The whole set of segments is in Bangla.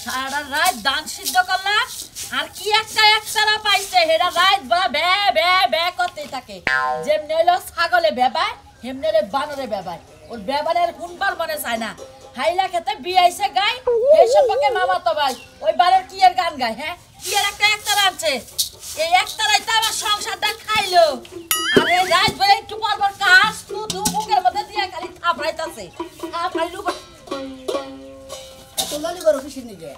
সারা রাত দান সিদ্ধ করলাম আর কি একটারা পাইছে হেরা রাত বা বে বে বে করতে থাকে যেমনি হইলো ছাগলে বেবায় হেমনে রে বানরে বেবায় ওর বেবারের কোনবার মনে চায় না হাইলা খেতে বিয়াইছে গাই এই সম্পর্কে মামা তো ভাই ওই বারের কি এর গান গায় হ্যাঁ কি এর একটারা আছে এই একটারাই তো আমার সংসারটা খাইলো আর এই রাত বলে একটু পর কাজ শুধু বুকের মধ্যে দিয়ে খালি থাপড়াইতাছে থাপড়াইলু উলালি করো কিসের নিগে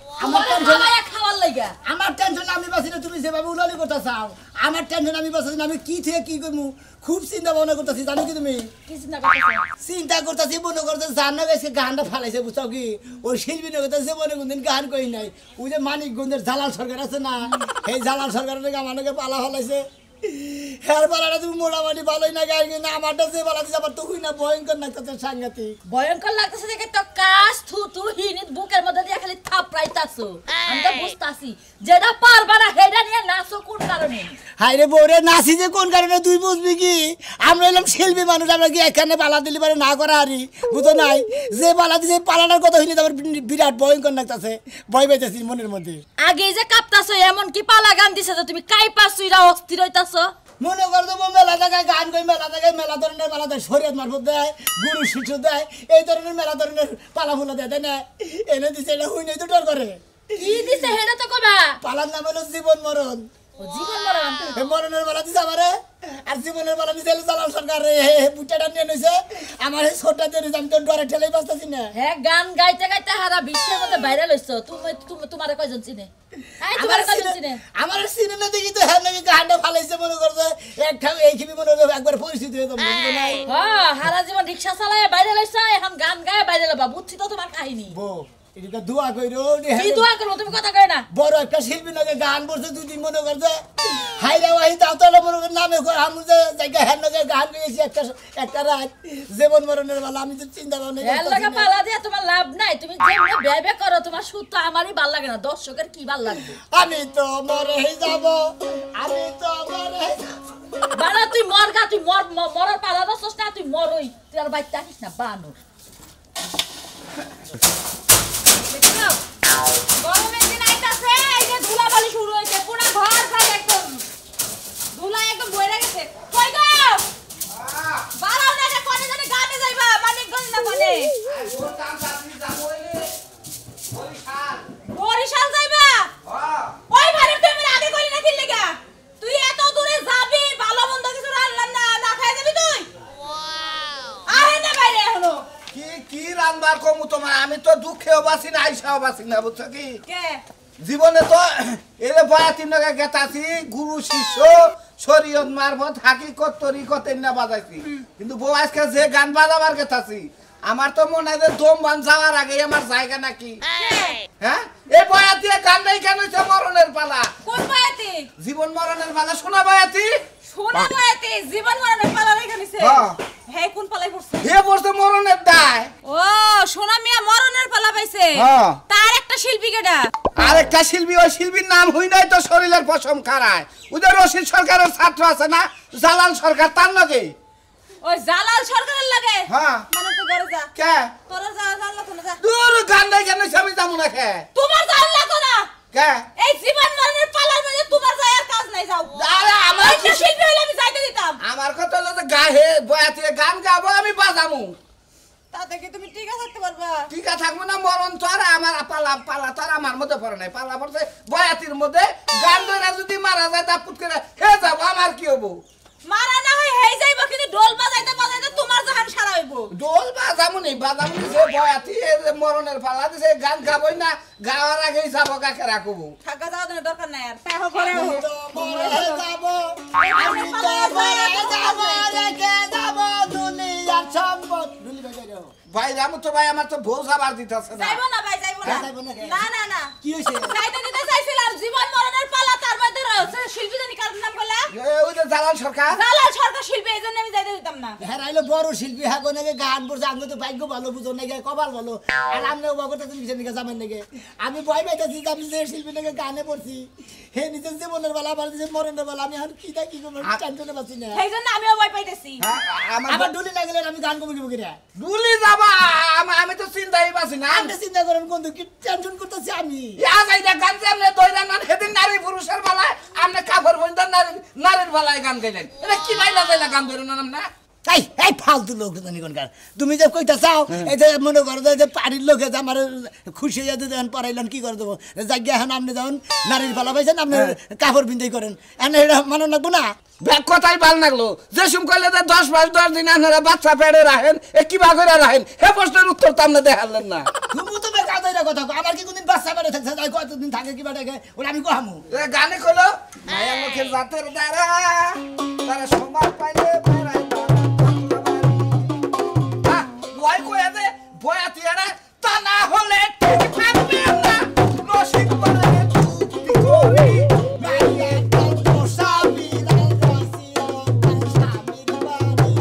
আমার টেনশন আমি বাসি না তুমি যেভাবে উলালি করতে চাও আমার টেনশন আমি বাসি না আমি কি থেকে কি করবো খুব চিন্তা ভাবনা করতেছি জানো কি তুমি চিন্তা করতেছি মনে করতে জানো গেছে গানটা ফালাইছে বুঝছো কি ওই শিল্পী নগর জীবনে কোনদিন গান করি নাই ওই যে মানিকগঞ্জের জালাল সরকার আছে না এই জালাল সরকারের নাকি আমাকে পালা ফলাইছে হ্যাঁ পালাটা তুমি মোটামুটি ভালোই না গাই না আমারটা যে পালা দিচ্ছে আমার তো হুই না ভয়ঙ্কর লাগতেছে সাংঘাতিক ভয়ঙ্কর লাগতেছে দেখে তো কাজ থু হিনিত বুকের মধ্যে দিয়ে খালি থাপড়াইতাছো আমি তো বুঝতাছি যেটা পারবা না হেডা নিয়ে নাচো কোন কারণে হাই রে বউরে নাচি যে কোন কারণে তুই বুঝবি কি আমরা এলাম শিল্পী মানুষ আমরা কি এখানে পালা দিলে পারে না করা হারি বুঝো নাই যে পালা দিছে পালাটার কথা হইলে আমার বিরাট ভয়ঙ্কর লাগতেছে ভয় পাইতেছি মনের মধ্যে আগে যে কাঁপতাছো এমন কি পালা গান দিছে যে তুমি কাইপাছুইরা অস্থির হইতাছো মনে কর দেবো মেলা জায়গায় গান কই মেলা জায়গায় মেলা ধরনের পালা দেয় শরীয়ত মারফত দেয় গুরু শিশু দেয় এই ধরনের মেলা ধরনের পালা ফুলা দেয় তাই না এনে দিছে এটা হুই নাই তো ডর করে কি দিছে হেডা তো কবা পালার নাম হলো জীবন মরণ জীবন মরণ মরণের বেলা দিছে আমারে আর জীবনের বেলা দিছে জালাল সরকার বুটাটা নিয়ে নিছে আমার এই ছোটটা দিয়ে আমি তো ডরে ঠেলাই বাঁচতাছি না হ্যাঁ গান গাইতে গাইতে হারা বিশ্বের মধ্যে ভাইরাল হইছো তুমি তোমারে কয়জন চিনে আমার সিনেমা দেখি তো হ্যাঁ নাকি গানটা ফালাইছে মনে করছে একটা এই খিবি মনে করছে একবার পরিস্থিতি হয়ে যাবে নাই হ্যাঁ হারা জীবন রিকশা চালায় ভাইরাল হইছো এখন গান গায় ভাইরাল হবা বুঝছি তো তোমার কাহিনী এটা দোয়া কইরো কি দোয়া করো তুমি কথা কই না বড় একটা শিল্পী নাকি গান বলছে দুই দিন মনে করছে হাইরা ওই দাওতালা মনে করে নামে আমি যে জায়গা হ্যাঁ নাকি গান গেছি একটা রাত জীবন মরণের বেলা আমি তো চিন্তা ভাবনা এর লাগা পালা দিয়া তোমার লাভ নাই তুমি যেমনে বেবে করো তোমার সুদ তো আমারই ভাল লাগে না দর্শকের কি ভাল লাগবে আমি তো মরে যাব বানা তুই মরগা তুই মরার পালা দছস না তুই মরই তুই আর বাইতে আসিস না বানর গরমের দিন আইতাছে এই যে ধুলাবালি শুরু হইছে পুরো ঘর ফাই একদম ধুলা একদম বইরা গেছে কই গো বাড়াও না কোনে জানি গানে যাইবা মানিকগঞ্জ না কোনে ওর কাম চাকরি যাবো বরিশাল যাইবা হ্যাঁ ওই বারে তুমি আগে কইলি না কি লাগা তুই এত দূরে যাবি ভালো মন্দ কিছু রান্না না খাই যাবি তুই ওয়াও আহে না বাইরে হলো কি রান্নার কমু তোমার আমি তো দুঃখেও বাসি না আইসাও বাসি না বুঝছো কি কে জীবনে তো এরে বয়াতির নগে গেতাছি গুরু শিষ্য শরীয়ত মারফত হাকিকত তরিকত না বাজাইছি কিন্তু বউ আজকে যে গান বাজাবার গেতাছি আমার তো মনে হয় যে দম বান যাওয়ার আগে আমার জায়গা নাকি হ্যাঁ এই বয়াতি গান নাই কেন হইছে মরণের পালা কোন বয়াতি জীবন মরণের পালা শোনা বয়াতি শোনা বয়াতি জীবন মরণের পালা রেখে নিছে হে কোন পালাই পড়ছে হে পড়ছে মরণের দায় ও সোনা মিয়া মরণের পালা পাইছে তার একটা শিল্পী কেডা আরেকটা শিল্পী ওই শিল্পীর নাম হই নাই তো শরীরের পশম খারায় ওদের রশিদ সরকারের ছাত্র আছে না জালাল সরকার তার লগে ওই জালাল সরকারের লাগে হ্যাঁ মানে তো ঘরে যা কে তোর যা জানলা তো যা দূর গান নাই কেন আমি যাবো না কে তোমার জানলা তো না কে এই জীবন মরণের পালার মধ্যে তোমার যায় আর কাজ নাই যাও আরে আমার কি শিল্পী হইলে আমি যাইতে দিতাম আমার কথা হলো যে গায়ে বয়াতে গান গাবো আমি বাজামু তাতে কি তুমি টিকা থাকতে পারবা টিকা থাকবো না মরণ তো আর আমার পালা তো আর আমার মধ্যে পড়ে নাই পালা পড়ছে বয়াতির মধ্যে গান ধরে যদি মারা যায় তা পুত করে হে যাবো আমার কি হবো মারা না হয় হেই যাইবো কিন্তু ঢোল বাজাইতে বাজাইতে তোমার জাহান সারা হইবো ঢোল বাজামুনি যে বয়াতি মরণের পালা দিছে গান গাবই না গাওয়ার আগেই যাবো কাকে রাখবো থাকা যাওয়ার দরকার নাই আর তাই হোক করে ভাই রামু তো ভাই আমার তো বউ যাবার দিতেছে না যাইবো না ভাই যাইবো না না না কি হইছে যাইতে দিতে চাইছিলাম জীবন মরণের পালা তার মধ্যে রয়েছে শিল্পী জানি কার নাম বলা ওই যে জালাল সরকার শিল্পী এইজন্য আমি যাইতে দিতাম না। হ্যাঁ আইলো বড় শিল্পী হ্যাঁ নাকি গান পড়ছে আমি তো ভাগ্য ভালো বুঝো নাকি কপাল ভালো আর আমি ওবা করতে তুমি নাকি জামাই নাকি আমি ভয় পাইতেছি যে আমি যে শিল্পী নাকি গানে পড়ছি হে নিজের জীবনের বেলা আমার নিজের মরণের বেলা আমি আর কি করবো টেনশনে পাচ্ছি না এইজন্য আমিও ভয় পাইতেছি। আমার ডুলি না গেলে আমি গান কমে কি রে ডুলি যাবা আমি তো চিন্তাই পাচ্ছি না আমি চিন্তা করেন কোন কি টেনশন করতেছি আমি গান যে আপনি দইরা নান সেদিন নারী পুরুষের বেলায় আপনি কাপড় বন্ধন নারীর বেলায় গান গাইলেন এটা কি লাইলা যাইলা গান ধরে নাম না এই ফালতু লোক জানি কোনকার তুমি যে কইতা চাও এই যে মনে করো যে পাড়ির লোকে যে আমার খুশি হয়ে দেন পড়াইলেন কি করে দেবো জায়গা এখন আপনি যখন নারীর পালা পাইছেন আপনি কাপড় বিন্দাই করেন এনে এটা মনে রাখবো না ব্যাগ কথাই ভাল লাগলো যে সুম কইলে যে 10 মাস 10 দিন আপনারা বাচ্চা পেড়ে রাখেন এ কি বা করে রাখেন হে প্রশ্নের উত্তর তো আপনি দেখালেন না তুমি তো কাদাইরা কথা আমার কি কোনদিন বাচ্চা পেড়ে থাকছে তাই কতদিন থাকে কি বাটাকে ওরা আমি কহামু গানে কইলো মায়া লোকের জাতের দ্বারা তারা সমাজ পাইলে বেড়াই বয় কইয়া দে বয়া তিয়ারা তা না হলে ঠিক থাকবে না নসিব করে চুক্তি করি মাইয়া তো সাবি দাল কইছিও সাবির বাড়ি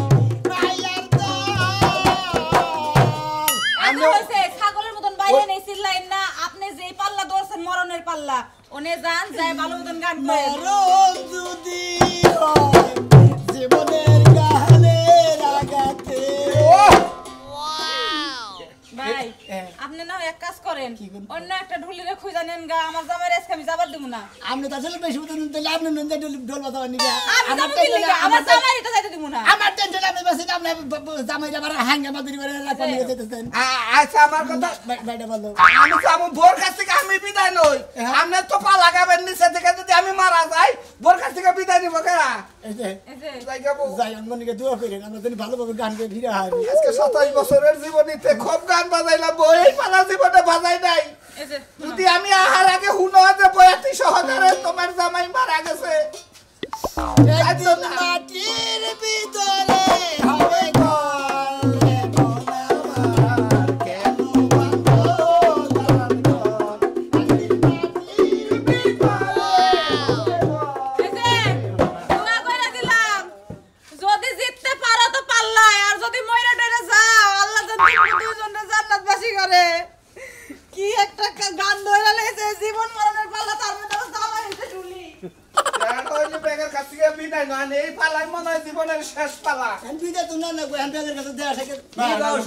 মাইয়ার তো আমি হইছে ছাগলের মতন বাইরে নেই চিল্লাইন না। আপনি যেই পাল্লা ধরছেন মরণের পাল্লা ওনে যান যায় ভালো মতন গান করেন। মরণ যদি হয় জীবনের গানের আগাতে ভাই আপনি না এক কাজ করেন অন্য একটা ঢুলিরে খুঁজে নেন গা আমার জামাইরে আজকে আমি যাবার দেব না। আপনি তো আসলে বেশি মতন দিলে আপনি নন্দে ঢোল বাজাবার নিগে আমি যাবো কি লাগা আমার জামাইরে তো যাইতে দেব না। আমার টেনশন আমি বেশি না আপনি জামাইরা আমার হাঙ্গা মাদুরি করে রাখা নিয়ে যেতেছেন আচ্ছা আমার কথা বাইরে বলো আমি তো আমার বোর কাছ থেকে আমি বিদায় নই আপনি তো পা লাগাবেন নিচে থেকে যদি আমি মারা যাই বোর কাছ থেকে বিদায় নিব কেনা এই যে যাই যাবো যাই মনিকে দোয়া করেন আমরা যেন ভালোভাবে গান করে ফিরে আসি আজকে 27 বছরের জীবনীতে খুব গান বাজাইলাম বই পালা জীবনে বাজাই নাই এই যে যদি আমি আহার আগে হুনো যে বয়াতি সহকারে তোমার জামাই মারা গেছে একদিন মাটির ভিতরে হবে ঘর এমন আমার কেন বাঁধো দালান ঘর একদিন মাটির ভিতরে এই যে দোয়া কইরা দিলাম যদি জিততে পারো তো পাল্লাই আর যদি মইরা ডরে যাও আল্লাহ যেন দুইজনের জান্নাতবাসী করে। কি একটা গান ধরে লেছে জীবন মরণের পাল্লা তার মধ্যে জামাই হইছে ঢুলি। ওই বেগের কাছ থেকে বিদায় নয় এই পালাই মনে হয় জীবনের শেষ পালা আমি বিদে তো না না কই আমি ব্যাগের কাছে দেয়া থাকে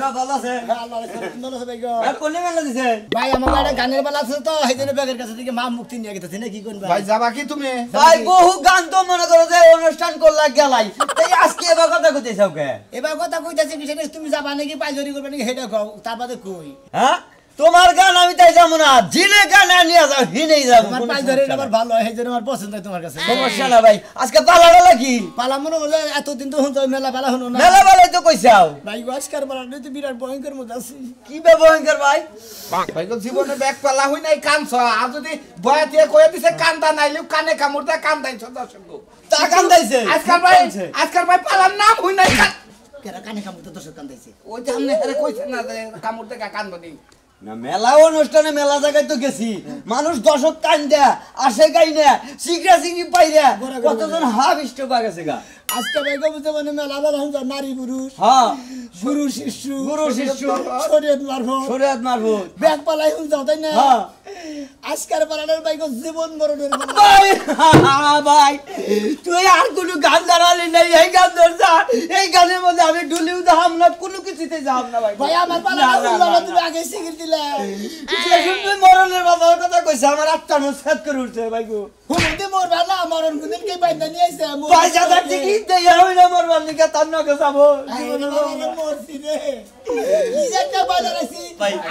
সব ভালো আছে আল্লাহ সুন্দর আছে ভাই গো আর কোনে মেলা দিছে ভাই আমার বাড়ি গানের বেলা আছে তো সেইজন্য ব্যাগের কাছে থেকে মা মুক্তি নিয়ে গেছে না কি কোন ভাই যাবা কি তুমি ভাই বহু গান তো মনে করো যে অনুষ্ঠান করলা গেলাই তাই আজকে এবার কথা কইতেছ ওকে এবার কথা কইতাছি কি সেটা তুমি যাবা নাকি পাইজরি করবে নাকি সেটা কও তার বাদে কই হ্যাঁ তোমার গান আমি তাই যাবো না জিনে গান নিয়ে যাও হিনেই যাবো আমার পাইজরি আবার ভালো হয় সেইজন্য আমার পছন্দ হয় তোমার কাছে সমস্যা না ভাই আজকে পালাটা কি পালা মনে হলো এতদিন তো হুঁতো মেলা পালা হলো না মেলা বেলায় তো কইছাও ভাই আজকার পালা তো বিরাট ভয়ঙ্কর মধ্যে আছি কি ব্যবহার ভাই ভাই গো জীবনে ব্যাগ পালা হই নাই কানছ আর যদি বয়াতি কইয়া দিছে কান্দা নাইলে কানে কামড়তে কান্দাইছ দর্শক তা কান্দাইছে আজকাল ভাই পালার নাম হই নাই কেরা কানে কামড়তে দর্শক কান্দাইছে ওই যে আমনে হেরে কইছে না যে কামড়তে কান্দনি না মেলা অনুষ্ঠানে মেলা জায়গায় তো গেছি মানুষ দশক কান দেয়া আসে গাই না সিগরা সিগরি পাইরা কতজন হাফ স্টক হয়ে গেছে গা আজকে ভাই গো বুঝতে মানে মেলা বেলা হুঁতো নারী পুরুষ হ্যাঁ গুরু শিষ্য শরীয়ত মারফত শরীয়ত মারফত ব্যাগ পালাই হুঁতো তাই না হ্যাঁ আজকার পালানোর ভাই গো জীবন মরণের পালা। ভাই ভাই তুই আর কোন গান দাঁড়ালি নাই এই গান ধরছা এই গানের মধ্যে আমি ডুলিও যাহাম না কোনো কিছুতে যাহাম না ভাই ভাই আমার পালা তুমি আগে সিগারেট দিলে তুই মরণের বাবার কথা কইছ আমার আত্মার মধ্যে সেট করে উঠছে ভাই গো হুমতে মোর ভালো মরণ কোনদিন কে বাইন্দা নিয়ে আইছে ভাই যাদা টিকিট দেই হই না মরবার নিকে তার নকে যাবো মরছি রে কি একটা বাজার আছি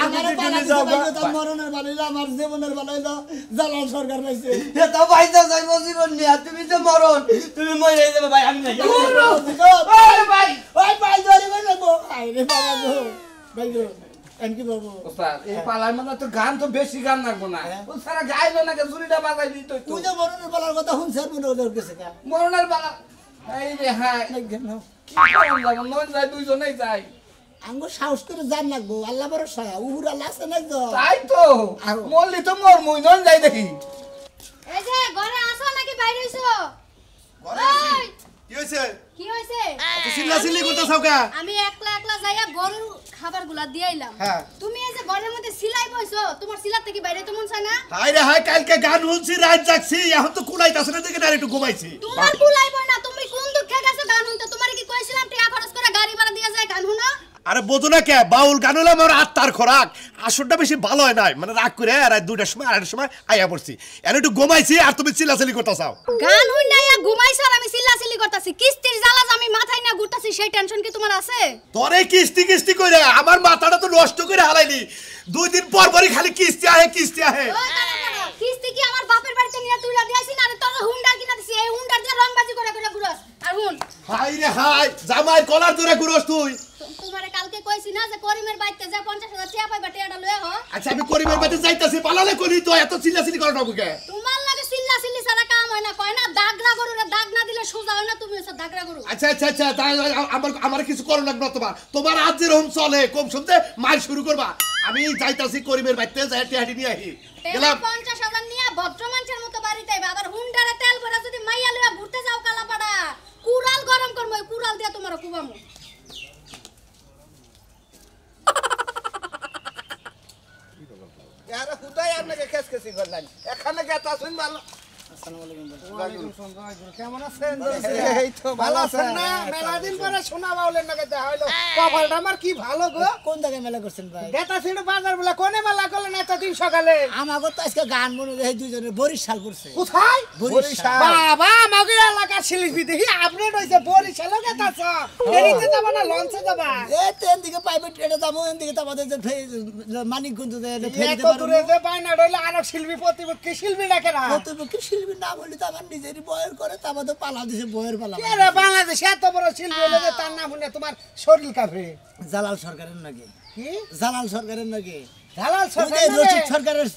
আমার পালা দিতে ভাই তো মরণের ভালো হইলো আমার জীবনের ভালো হইলো জালাল সরকার পাইছে এ তো ভাই তো যাইব জীবন নিয়া তুমি তো মরণ তুমি মরে যাবে ভাই আমি নাই ভাই ওই ভাই ধরে বলবো আই রে বাবা গো ভাই গো এমকি বাবু ওস্তাদ এই পালার মানে তো গান তো বেশি গান লাগবো না ও সারা গাইলো না কে জুরিটা বাজাই দিত তুই যে মরণের পালার কথা শুনছিস মনে হলো গেছে কা মরণের পালা এই রে হ্যাঁ কি করন যাব নন যায় দুইজনেই যায় আঙ্গো সাহস করে জান লাগবো আল্লাহ ভরসা উহুর আল্লাহ আছে না তো তাই তো মরলি তো মর মুই নন যাই দেখি এই যে ঘরে আসো নাকি বাইরে হইছো? ওই, কি হইছে কি হইছে? তুই চিল্লাচিল্লি করতেছাও কা আমি একলা একলা যাইয়া গরুর খাবারগুলা দিয়ে আইলাম। হ্যাঁ। তুমি এই যে ঘরের মধ্যে সিলাই বইছো, তোমার সিলার থেকে বাইরে তো মন চায় না? হাই রে হাই কালকে গান শুনছি রাত জাগছি এখন তো কুলাইতাছ না দেখে না একটু ঘুমাইছি তোমার কুলাই বই না, তুমি কোন দুঃখে গেছো গান শুনতে? তোমার কি কইছিলাম টাকা খরচ করে গাড়ি ভাড়া দিয়ে যায় গান শুনো? আরে বোঝো না কে বাউল গান হলে আমার আত্মার খোরাক আসরটা বেশি ভালো হয় নাই মানে রাগ করে আর 2টার সময় 2:30টার সময় আইয়া পড়ছি এখন একটু ঘুমাইছি আর তুমি চিল্লাচিল্লি করতেছাও গান হই না ইয়া ঘুমাইছো আর আমি চিল্লাচিল্লি করতাছি। কিস্তির জ্বালা যে আমি মাথায় না ঘুরতাছি সেই টেনশন কি তোমার আছে? তোরে কিস্তি কিস্তি কইরা আমার মাথাটা তো নষ্ট করে হালাইলি 2 দিন পর পরই খালি কিস্তি আহে ও দাঁড়া দাঁড়া, কিস্তি কি আমার বাপের বাড়িতে নিয়ে তুইলা দিয়েছি না? আরে তোর হুন্ডার কিনা দিছি, এই হুন্ডার দিয়ে রংবাজি করে করে ঘুরস। আর হুন, হাই রে হাই জামাই কলার ধরে ঘুরস তুই তোমারে কালকে কইছি না যে করিমের বাড়িতে যা 50,000 টাকা পাইবা, টাকাটা লয়ে হ। আচ্ছা আমি করিমের বাড়িতে যাইতাছি পালালে করি তো এত চিল্লাচিল্লি করো না বুকে তোমার লাগে চিল্লাচিল্লি ছাড়া কাম হয় না। কয় না দাগরা গরুরে দাগ না দিলে সোজা হয় না, তুমি হচ্ছে দাগরা গরু। আচ্ছা আচ্ছা আচ্ছা তাই আমার কিছু করো লাগবে না তোমার আজ যেরকম চলে কম শুনতে মাইল শুরু করবা আমি যাইতাছি করিমের বাড়িতে যাই টেহাটি নিয়ে আহি গেলাম 50,000 নিয়ে ভদ্র মানুষের মতো বাড়িতে আইবা, আবার হুন্ডারে তেল ভরা যদি মাইয়া লইয়া ঘুরতে যাও কালাপাড়া, কুড়াল গরম করবো, ওই কুড়াল দিয়া তোমার কুবামু। यार खुदा यार ने केस केसी করলেন এখানে গেতা শুন ভালো কেমন আছেন? এই তো ভালো আছেন না মেলা দিন পরে শোনা বাউলের নাকি দেখা হলো কপালটা আমার কি ভালো গো কোন জায়গায় মেলা করছেন ভাই? গেতা ছিল বাজার বলে কোনে মেলা করলেন এত দিন সকালে আমাকে তো আজকে গান মনে হয় দুইজনে বরিশাল করছে। কোথায় বরিশাল। বাবা আমাকে এলাকা শিল্পী দেখি আপডেট হইছে বরিশালে গেতাছ ফেরিতে যাব না লঞ্চে যাবা এই ট্রেন দিকে প্রাইভেট ট্রেনে যাবো, এন দিকে তো আমাদের যে মানিকগঞ্জ ফেরিতে এত দূরে যে বাইনা রইলে আর শিল্পী প্রতিপক্ষী শিল্পী ডাকে না প্রতিপক্ষের শিল্পীর নাম হলে তো আমার নিজেরই বয়ের করে, তা আমাদের পালা দিছে বয়ের পালা। কে রে বাংলাদেশে এত বড় শিল্পী হলে যে তার নাম শুনে তোমার শরীর কাঁপে জালাল সরকারের নাকি? কি জালাল সরকারের নাকি? জালাল ওই যে সরকার রশিদ সরকারের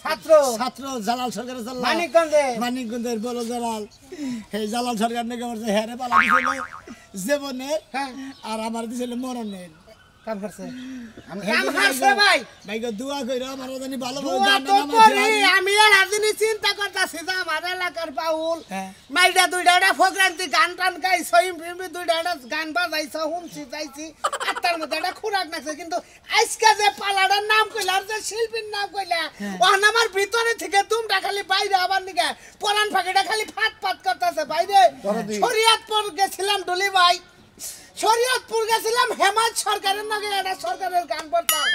ছাত্র ছাত্র জালাল সরকারের জালাল মানিকগঞ্জে মানিকগঞ্জের বড় জালাল এই জালাল সরকার নাকি বলছে হ্যারে পালা দিছিল জীবনের হ্যাঁ আর আমার দিছিল মরণের। কাম করছে কাম করছে ভাই ভাই গো দোয়া কইরা আমার জানি ভালো ভালো দোয়া গান তো নাম করি আমি আর আজনি চিন্তা করতাছি যে আমার এলাকার বাউল হ্যাঁ। মাইডা দুইটা ফোগ্রান্তি গান টান গাই সইম ফিল্মি দুইটা গান বাজাইছ হুমছি যাইছি আর তার মধ্যে একটা খুরাক নাচছে কিন্তু আজকে যে পালাটার নাম কইলা আর যে শিল্পীর নাম কইলা ওখান আমার ভিতরে থেকে তুমটা খালি বাইরে আবার নিকে পরান ফাঁকিটা খালি ফাট ফাট করতেছে বাইরে শরিয়াতপুর গেছিলাম ডলি ভাই শরীয়তপুর গেছিলাম হেমন্ত সরকারের নাকি একটা সরকারের গান পড়তাম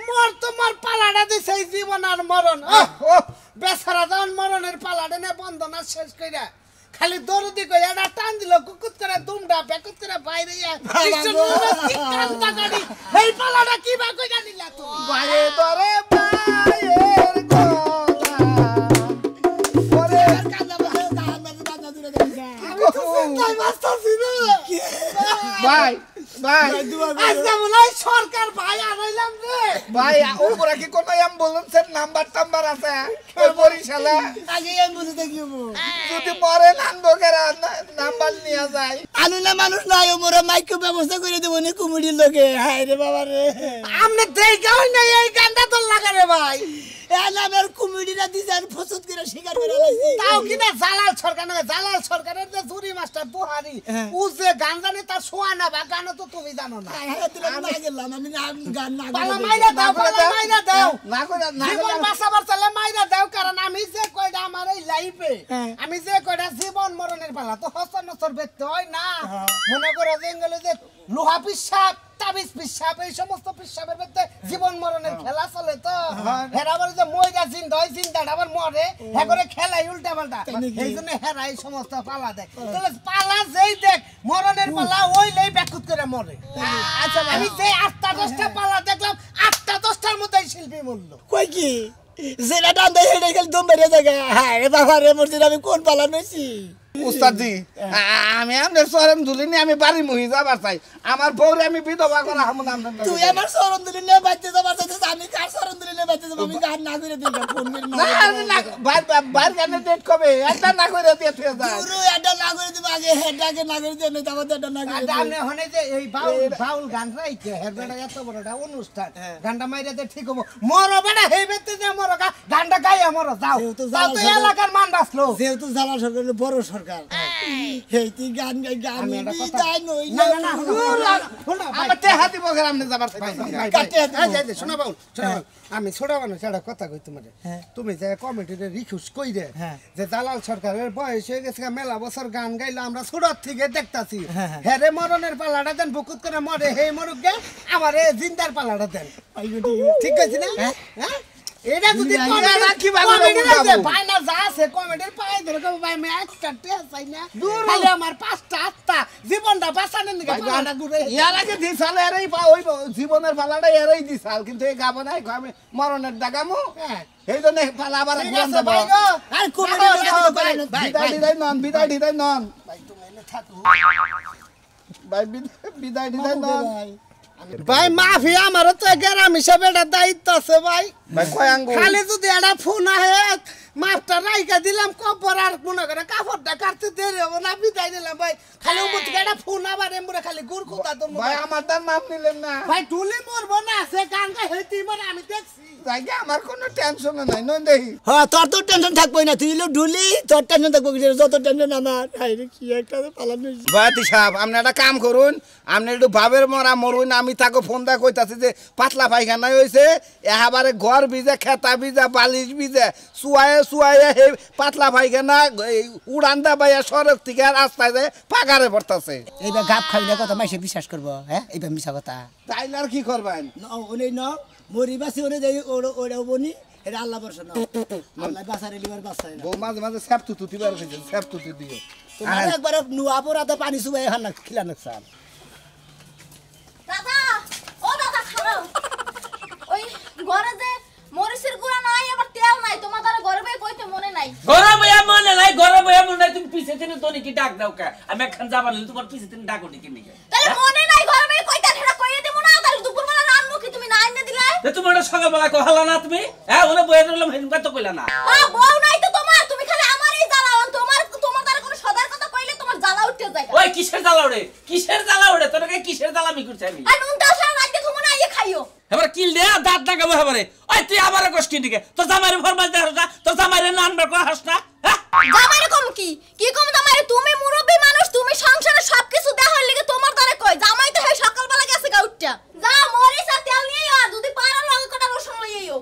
মোর তোমার পালাটা দিছে জীবন আর মরণ বেচারা যখন মরণের পালাটা নে বন্ধনা শেষ কইরা খালি দরদি কই এটা টান দিল কুকুত করে দুমডা বেকুত করে বাইরে এই পালাটা কি বা কইরা নিলা তুমি বাইরে ধরে বাইরের গলা ওরে কান্দা বলে গান বাজনা দূরে গেছে। আমি তো চিন্তাই মাস্টারছি না ভাই ভাই আজকে মনে হয় সরকার ভাই আনাইলাম রে ভাই উপরে কি কোনো অ্যাম্বুলেন্সের নাম্বার আছে ওই বরিশালে আগে এই বুঝতে কি হবো? যদি মরে নান্দকেরা নাম্বার নিয়ে যায় আলুনা মানুষ নাই মোরা মাইক ব্যবস্থা করে দেবো নি কুমিডির লোকে। হায় রে বাবা রে, আমনে দেখা হই না এই গানটা তো লাগা রে ভাই এই নামের কুমিডিরা দিজান ফসদ করে শিকার করে লাইছি। তাও কিনা জালাল সরকার না জালাল সরকারের যে জুরি মাস্টার বুহারি ও যে গান জানে তার শোয়া না বা গান তো তুমি জানো না আমি গেলাম আমি গান না পালা মাইরা দাও পালা মাইরা দাও না করে না জীবন বাঁচাবার চলে মাইরা দাও কারণ আমি যে কয়টা আমার এই লাইফে আমি যে কয়টা জীবন মরণের পালা তো হসন নসর বেতে হয় না মনে করো জঙ্গলে যে লোহা পিসাব তাবিজ পিসাব এই সমস্ত পিসাবের বেতে জীবন মরণের খেলা চলে তো হেরাবার যে মইরা জিন্দা হয় জিন্দাটা আবার মরে হে করে খেলাই উল্টা পাল্টা এই জন্য হেরা এই সমস্ত পালা দেখ তাহলে পালা যেই দেখ মরণের পালা ওই লেই ব্যাকুত করে মরে আচ্ছা আমি যে 8টা 10টা পালা দেখলাম 8টা 10টার মধ্যে শিল্পী মূল্য কই কি যেটা টান দেয় সেটাই খালি দম বেরিয়ে থাকে। হায় রে বাবা রে মসজিদ আমি কোন পালা নইছি উস্তাদজি আমি আমাদের চরণ ধুলিনি আমি বাড়ি মহি যাবার চাই আমার বউরে আমি বিধবা করা হামুন আমন তুই আমার চরণ দিলি নিয়ে বাইতে যাবার চাইছিস, আমি কার চরণ দিলি নিয়ে বাইতে যাবো? আমি গান না করে দিই ফোন করে না বাইর গানে ডেট কবে একটা না করে দিয়ে থুয়ে যায় গুরু এটা না করে দিব আগে হেডাকে না করে দিও না আমাদের এটা না করে আপনি হনে যে এই বাউল গান রাইতে হেরবেটা এত বড়টা অনুষ্ঠান গানটা মাইরা দে ঠিক হবো মরো বেটা হেই বেতে যে মরো গানটা গাইয়া মরো যাও যেহেতু যাও তো এলাকার মান বাঁচলো যেহেতু জালাল সরকারের বড় সরকার হেইতি গান গাই গামি বিদায় নই না আমার তে হাতি বগের আমনে যাবার শোনা বাবু আমি ছোট মানুষ একটা কথা কই তোমার তুমি যে কমিটিতে রিকোয়েস্ট কইরে যে দালাল সরকারের বয়স হয়ে গেছে মেলা বছর গান গাইলে আমরা ছোট থেকে দেখতাছি হেরে মরণের পালাটা দেন বুকুত করে মরে হে মরুক গে আমারে জিন্দার পালাটা দেন ঠিক আছে না হ্যাঁ এটা যদি কি ভালো ভাই না যা আছে কমেডির পায়ে ধরে কবে ভাই আমি একটা টেস চাই না খালি আমার 5টা 8টা জীবনটা বাঁচানোর নিকে পালাটা ঘুরে ইয়ার আগে দিছাল এরাই ওই জীবনের পালাটা এরাই দিছাল কিন্তু এই গাবো নাই আমি মরণের দাগামু এই জন্য পালা আবার ঘুরান দেব আর কমিটি বিদায় দিদাই নন ভাই তুমি এনে থাকো ভাই বিদায় দিদাই নন ভাই মাফি আমার তো গ্রাম হিসাবে একটা দায়িত্ব আছে ভাই ভাই কয় আঙ্গুল খালি যদি একটা ফোন আহে মাপটা রাইকা দিলাম কপর আর মনে করে কাপড়টা কাটতে দেরি হবে না বিদায় দিলাম ভাই খালি উপর থেকে একটা ফোন আবার এমরে খালি গুড় কোথা তোর ভাই আমার তার মাপ নিলেন না ভাই টুলি মরবো না সে গানটা হেতি মানে আমি দেখছি জায়গা আমার কোনো টেনশন নাই নন দেখি হ্যাঁ তোর তো টেনশন থাকবোই না তুই ঢুলি তোর টেনশন থাকবো যত টেনশন আমার হাইরে কি একটা পালানো বাতি সাহেব আপনি একটা কাম করুন আপনি একটু ভাবের মরা মরুন আমি তাকে ফোন দা কইতাছি যে পাতলা পায়খানা হয়েছে এবারে ঘর ভিজে খেতা ভিজে বালিশ ভিজে শুয়ায়ে হে পাতলা পায়খানা উড়ান দা বাইয়া সড়ক থেকে রাস্তায় যায় পাগারে পড়তাছে এইবার গাপ খাইলে কথা মাইসে বিশ্বাস করবো হ্যাঁ এইবার মিশা কথা তাইলে আর কি করবেন ওনে ন মরিবাসি ওনে যাই ওরা বনি এটা আল্লাহ বর্ষণ আল্লাহ বাসারে লিবার বাসায় বউ মাঝে মাঝে স্যাপ তুতি বার হয়েছে স্যাপ তুতি দিও তোমার একবার নুয়া পরাতে পানি সুবাই হান খিলানো চাল দাদা ও দাদা খাও ওই ঘরে যে মরিচের গুঁড়া নাই আবার তেল নাই তোমার দ্বারা ঘরে বই কইতে মনে নাই ঘরে বইয়া মনে নাই তুমি পিছে থেকে তোনি কি ডাক দাও কা আমি এখন যাবার তোমার পিছে থেকে ডাকো নাকি নিকে তাহলে মনে নাই ঘরে বই কইতে হেডা কইয়ে দেব না তাহলে দুপুরবেলা রান্না কি তুমি না এনে দিলাই তুমি ওটা সকালবেলা কহালা না তুমি হ্যাঁ ওনে বইয়া রইলাম হেনকা তো কইলা না বউ নাই তো তোমার তুমি খালি আমারই জ্বালাও তোমার দ্বারা কোনো সদার কথা কইলে তোমার জ্বালা উঠতে যায় ওই কিসের জ্বালা ওড়ে তোরকে কিসের জ্বালামি করছ আমি আর নুনটা সারা রাতে তুমি না খাইও এবার কিল দে দাঁত লাগাবো এবারে ওই তুই আবার কষ্ট দিকে তোর জামাইরে ফরমাস দে হাসনা তোর জামাইরে নানবার করে হাসনা হ্যাঁ জামাইরে কম কি কম জামাইরে তুমি মুরব্বি মানুষ তুমি সংসারে সবকিছু দেখার লাগি তোমার দ্বারা কই জামাই তো হে সকালবেলা গেছে গা উঠটা যা মরিচ আর তেল নিয়ে আয় যদি পারো লগে কটা রসুন লইও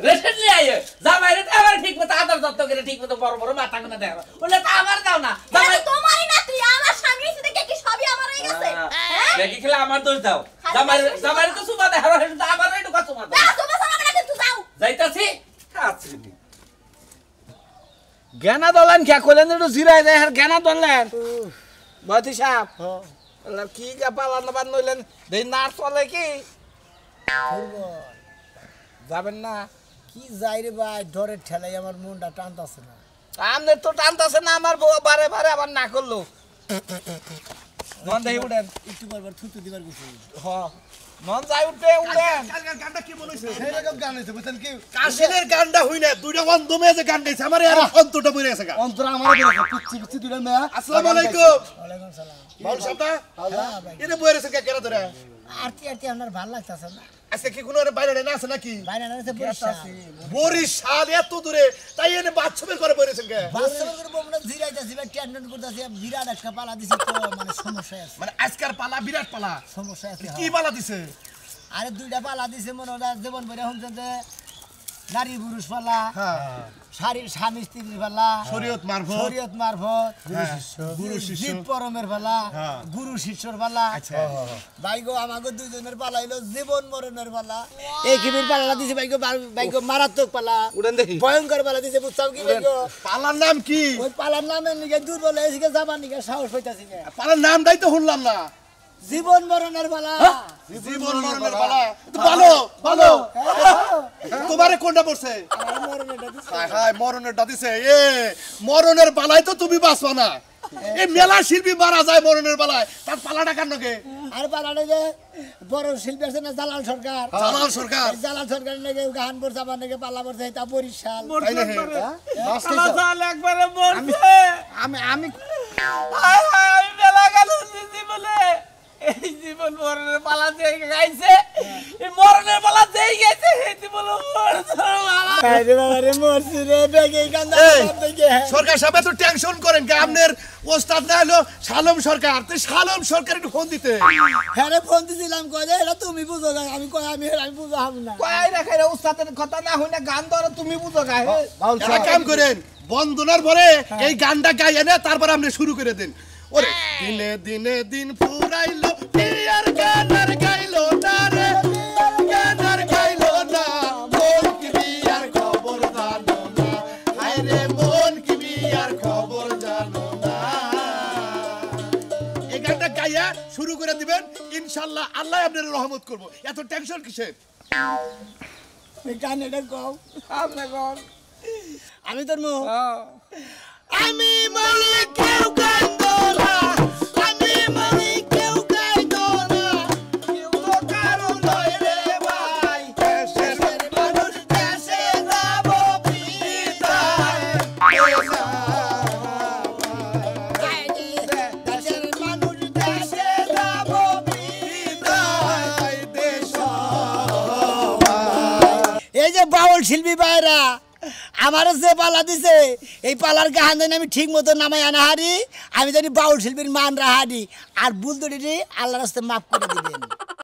রেশন নিয়ে আয় জামাইরে তো আবার ঠিক মতো আদর যত্ন করে ঠিক মতো বড় বড় মাথা কোনা দেখাবো ওলে তো আমার দাও না জামাই তোমারই না তুই আমার স্বামী এসে কি সবই আমার হয়ে গেছে হ্যাঁ দেখি খেলা আমার দোষ দাও জামাইরে তো সুমা দেখাবো হেন তো আমার একটু কথা সুমা দাও যা তোমার সামনে না কিন্তু যাও যাইতাছি কাছরি জ্ঞানা দলেন কে কইলেন একটু জিরাই যায় আর জ্ঞানা দলেন বাতি সাহেব হ্যাঁ কি পালা না বান নইলেন দেই না চলে কি যাবেন না কি যাই রে ভাই ডরের ঠেলাই আমার মনটা টানতাছে না আমাদের তো টানতাছে না আমার বউ বারে বারে আবার না করলো নন দেই উঠেন একটু পর থুতু দিবার কিছু হ্যাঁ নন যাই উঠে উঠেন গানটা কি বলেছে এরকম গান হইছে বুঝছেন কি কাশিনের গানটা হই না দুইটা বন্ধ মেয়ে যে গান গাইছে আমার আর অন্তরটা পড়ে গেছে গা অন্তর আমার পিচ্ছি পিচ্ছি দুইটা মেয়া আসসালামু আলাইকুম ওয়ালাইকুম সালাম বাউল সাহেবটা হ্যাঁ ভাই এনে বইরে সে কেন ধরে আরতি আমার ভালো লাগতাছে না আজকে কি কোনো বাইরে না আছে নাকি বাইরে না আছে বরিশাল বরিশাল এত দূরে তাই এনে বাচ্চাদের করে বইরেছেন কে বাস্তবে করে বমনা জিরাইতাছি ভাই টেনশন করতাছি বিরাট একটা পালা দিছি তো মানে সমস্যা আছে মানে আজকার পালা বিরাট পালা সমস্যা আছে কি পালা দিছে আরে দুইটা পালা দিছে মনে হয় জীবন ভরে শুনছেন যে নারী পুরুষ পালা শারীর স্বামী স্ত্রীর পালা শরীয়ত মারফত গুরু শিষ্য জীব পরমের পালা গুরু শিষ্যর পালা ভাই গো আমাকে দুইজনের পালা হইলো জীবন মরণের পালা এই কিবির পালা দিছে ভাই গো মারাত্মক পালা উড়েন দেখি ভয়ঙ্কর পালা দিছে বুঝছাও কি ভাই গো পালার নাম কি ওই পালার নামের নিকে দুর্বল হয়েছে যাবার নিকে সাহস পাইতাছি না পালার নামটাই তো শুনলাম না জীবন মরণের পালা জীবন মরণের পালা ভালো ভালো তোমারে কোনটা পড়ছে আমার মরণেরটা দিছে হায় হায় মরণেরটা দিছে এ মরণের পালায় তো তুমি বাঁচবা না এই মেলা শিল্পী মারা যায় মরণের পালায় তার পালাটা কার নাকি আর পালাটা যে বড় শিল্পী আছে না জালাল সরকার জালাল সরকার এই জালাল সরকার নাকি গান করছে আমার নাকি পালা করছে তা বরিশাল তাই নাকি? সাল একবারে মরছে আমি হায় হায় আমি মেলা গেল জীবনে এই জীবন মরণের পালা যেই গাইছে এই মরণের পালা যেই গাইছে এই জীবন মরছে বাবা আরে বাবা রে মরছি রে বেগে গান এই, সরকার সাহেব এত টেনশন করেন কে? আপনার ওস্তাদ না হলো শালম সরকার, তো শালম সরকার একটু ফোন দিতে। হ্যাঁ রে ফোন দিছিলাম কই রে এটা তুমি বুঝো না আমি কই আমি বুঝাম না কয় রাখে রে উস্তাদের কথা না হইনা গান ধরে তুমি বুঝো গায়ে একটা কাম করেন, বন্দনার পরে এই গানটা গাইয়ে না, তারপর আপনি শুরু করে দেন। ওরে দিনে দিনে দিন ফুরাইলো আর গান আর গাইলো না রে, গান আর গাইলো না, মন কি বিয়ার খবর জানো না, হায় রে মন কি বিয়ার খবর জানো না। এই গানটা গাইয়া শুরু করে দিবেন, ইনশাআল্লাহ আল্লাহ আপনার রহমত করব। এত টেনশন কিসের? এই গান এটা কও আপনি কোন আমি তোর মু আমি মরি কেউ কান্দো না, আমি মরি কেউ কান্দো না, কেউ তো কারো নয় রে ভাই, দেশের মানুষ দেশে যাব বিদায়, দেশের মানুষ দেশে যাব বিদায়, দেশ। এই যে বাউল শিল্পী ভাইরা আমারও যে পালা দিছে এই পালার গান জানি আমি ঠিক মতো নামাই আনা হারি, আমি জানি বাউল শিল্পীর মান রাহারি আর বুলদুরি আল্লাহর রাস্তায় মাফ করে দিবেন।